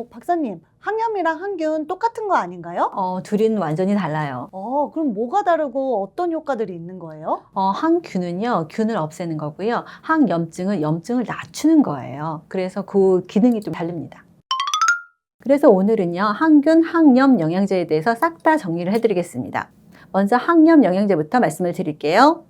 박사님, 항염이랑 항균 똑같은 거 아닌가요? 둘은 완전히 달라요. 그럼 뭐가 다르고 어떤 효과들이 있는 거예요? 항균은요, 균을 없애는 거고요. 항염증은 염증을 낮추는 거예요. 그래서 그 기능이 좀 다릅니다. 그래서 오늘은요, 항균, 항염 영양제에 대해서 싹 다 정리를 해드리겠습니다. 먼저 항염 영양제부터 말씀을 드릴게요.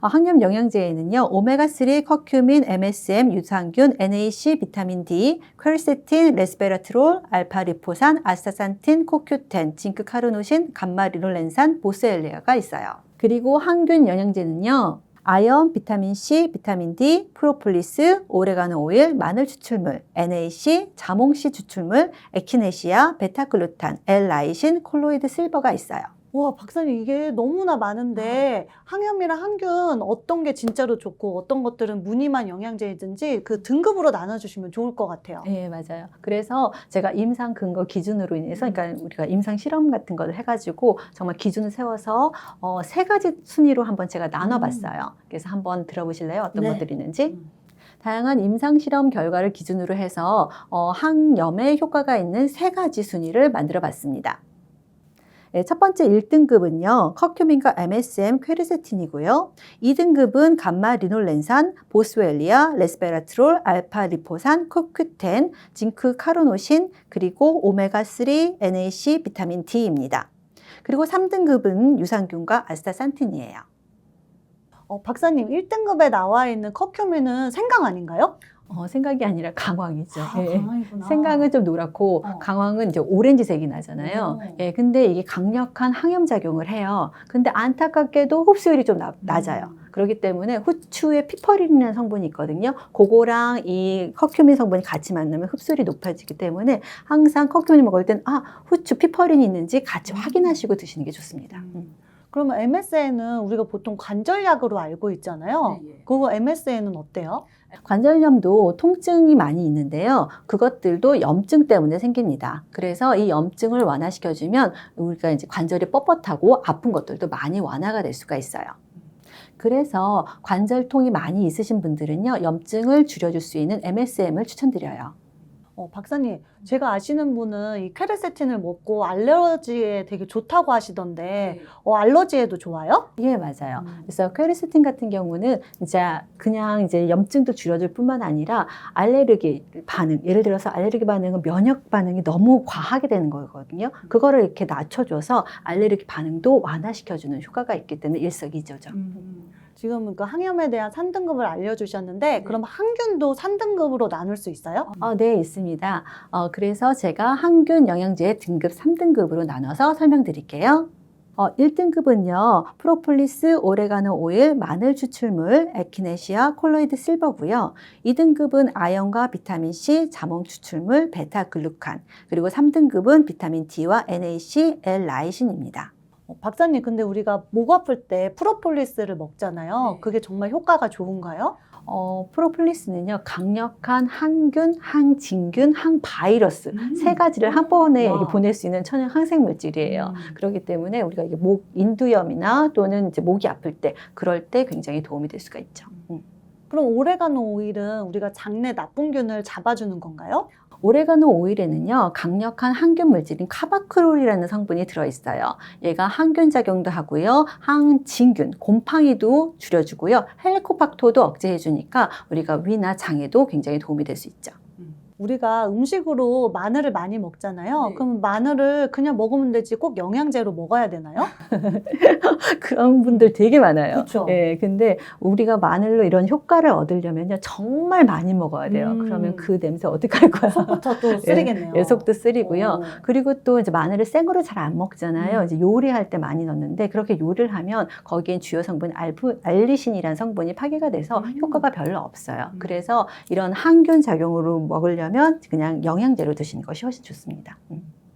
항염 영양제에는요, 오메가3, 커큐민, MSM, 유산균, NAC, 비타민 D, 퀘르세틴, 레스베라트롤, 알파리포산, 아스타산틴, 코큐텐, 징크 카르노신, 감마리놀렌산, 보스엘레아가 있어요. 그리고 항균 영양제는요, 아연, 비타민 C, 비타민 D, 프로폴리스, 오레가노 오일, 마늘 추출물, NAC, 자몽씨 추출물, 에키네시아, 베타글루탄, L-라이신, 콜로이드 실버가 있어요. 와, 박사님, 이게 너무나 많은데 항염이랑 항균 어떤 게 진짜로 좋고 어떤 것들은 무늬만 영양제이든지 그 등급으로 나눠주시면 좋을 것 같아요. 네, 맞아요. 그래서 제가 임상 근거 기준으로 인해서, 그러니까 우리가 임상 실험 같은 걸 해가지고 정말 기준을 세워서 3가지 순위로 한번 제가 나눠봤어요. 그래서 한번 들어보실래요? 어떤 네. 것들이 있는지? 다양한 임상 실험 결과를 기준으로 해서 항염에 효과가 있는 3가지 순위를 만들어 봤습니다. 네, 첫 번째 1등급은요, 커큐민과 MSM, 퀘르세틴이고요. 2등급은 감마리놀렌산, 보스웰리아, 레스베라트롤, 알파리포산, 코큐텐, 징크 카르노신, 그리고 오메가3, NAC, 비타민 D입니다. 그리고 3등급은 유산균과 아스타산틴이에요. 박사님, 1등급에 나와 있는 커큐민은 생강 아닌가요? 생각이 아니라 강황이죠. 예. 강황이구나. 생강은 좀 노랗고 강황은 이제 오렌지색이 나잖아요. 예, 근데 이게 강력한 항염 작용을 해요. 근데 안타깝게도 흡수율이 좀 낮아요. 그렇기 때문에 후추에 피퍼린이라는 성분이 있거든요. 그거랑 이 커큐민 성분이 같이 만나면 흡수율이 높아지기 때문에 항상 커큐민 먹을 땐 후추 피퍼린이 있는지 같이 확인하시고 드시는 게 좋습니다. 그러면 MSN은 우리가 보통 관절약으로 알고 있잖아요. 네, 예. 그거 MSN은 어때요? 관절염도 통증이 많이 있는데요. 그것들도 염증 때문에 생깁니다. 그래서 이 염증을 완화시켜주면 우리가 이제 관절이 뻣뻣하고 아픈 것들도 많이 완화가 될 수가 있어요. 그래서 관절통이 많이 있으신 분들은요, 염증을 줄여줄 수 있는 MSM을 추천드려요. 박사님, 제가 아시는 분은 이 퀘르세틴을 먹고 알러지에 되게 좋다고 하시던데, 알러지에도 좋아요? 예, 맞아요. 그래서 퀘르세틴 같은 경우는 그냥 이제 염증도 줄여줄 뿐만 아니라 알레르기 반응, 예를 들어서 알레르기 반응은 면역 반응이 너무 과하게 되는 거거든요. 그거를 이렇게 낮춰줘서 알레르기 반응도 완화시켜주는 효과가 있기 때문에 일석이조죠. 지금 그 항염에 대한 3등급을 알려주셨는데, 그럼 항균도 3등급으로 나눌 수 있어요? 네, 있습니다. 그래서 제가 항균 영양제 등급 3등급으로 나눠서 설명드릴게요. 1등급은요, 프로폴리스, 오레가노 오일, 마늘 추출물, 에키네시아, 콜로이드 실버고요. 2등급은 아연과 비타민 C, 자몽 추출물, 베타글루칸. 그리고 3등급은 비타민 D와 NAC, L-라이신입니다. 박사님, 근데 우리가 목 아플 때 프로폴리스를 먹잖아요. 네. 그게 정말 효과가 좋은가요? 프로폴리스는요, 강력한 항균, 항진균, 항바이러스 3가지를 한 번에 이렇게 보낼 수 있는 천연 항생물질이에요. 그렇기 때문에 우리가 이게 목 인두염이나 또는 이제 목이 아플 때 그럴 때 굉장히 도움이 될 수가 있죠. 그럼 오레가노 오일은 우리가 장내 나쁜 균을 잡아주는 건가요? 오레가노 오일에는요, 강력한 항균 물질인 카바크롤이라는 성분이 들어있어요. 얘가 항균 작용도 하고요, 항진균, 곰팡이도 줄여주고요, 헬리코박터도 억제해주니까 우리가 위나 장에도 굉장히 도움이 될 수 있죠. 우리가 음식으로 마늘을 많이 먹잖아요. 네. 그럼 마늘을 그냥 먹으면 되지 꼭 영양제로 먹어야 되나요? 그런 분들 되게 많아요. 그쵸. 예, 근데 우리가 마늘로 이런 효과를 얻으려면요, 정말 많이 먹어야 돼요. 그러면 그 냄새 어떡할 거야? 속부터 또 쓰리겠네요. 예, 속도 쓰리고요. 오. 그리고 또 이제 마늘을 생으로 잘 안 먹잖아요. 이제 요리할 때 많이 넣는데 그렇게 요리를 하면 거기엔 주요 성분 알리신이라는 성분이 파괴가 돼서 효과가 별로 없어요. 그래서 이런 항균 작용으로 먹으려면 그냥 영양제로 드시는 것이 훨씬 좋습니다.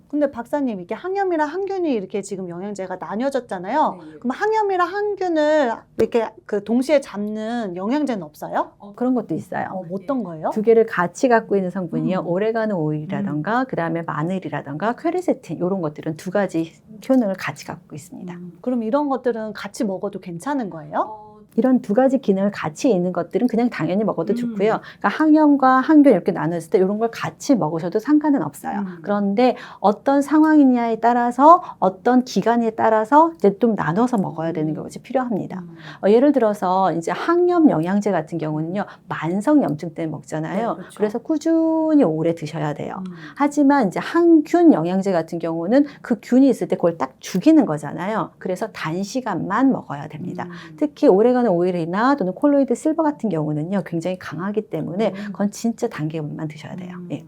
근데 박사님, 이게 항염이랑 항균이 이렇게 지금 영양제가 나뉘어졌잖아요. 그럼 항염이랑 항균을 이렇게 그 동시에 잡는 영양제는 없어요? 그런 것도 있어요. 어떤 거예요? 2개를 같이 갖고 있는 성분이요. 오레가노 오일이라던가 그다음에 마늘이라던가 퀘르세틴 이런 것들은 2가지 효능을 같이 갖고 있습니다. 그럼 이런 것들은 같이 먹어도 괜찮은 거예요? 이런 두 가지 기능을 같이 있는 것들은 그냥 당연히 먹어도 좋고요. 그러니까 항염과 항균 이렇게 나눴을 때 이런 걸 같이 먹으셔도 상관은 없어요. 그런데 어떤 상황이냐에 따라서 어떤 기간에 따라서 이제 좀 나눠서 먹어야 되는 것이 필요합니다. 예를 들어서 이제 항염 영양제 같은 경우는요, 만성염증 때문에 먹잖아요. 네, 그렇죠. 그래서 꾸준히 오래 드셔야 돼요. 하지만 이제 항균 영양제 같은 경우는 그 균이 있을 때 그걸 딱 죽이는 거잖아요. 그래서 단시간만 먹어야 됩니다. 특히 오래가는 오일이나 또는 콜로이드 실버 같은 경우는요, 굉장히 강하기 때문에 그건 진짜 단기간만 드셔야 돼요. 예.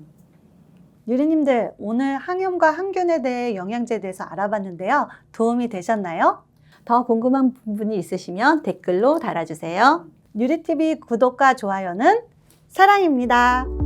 유리님들, 오늘 항염과 항균에 대해 영양제에 대해서 알아봤는데요. 도움이 되셨나요? 더 궁금한 부분이 있으시면 댓글로 달아주세요. 유리TV 구독과 좋아요는 사랑입니다.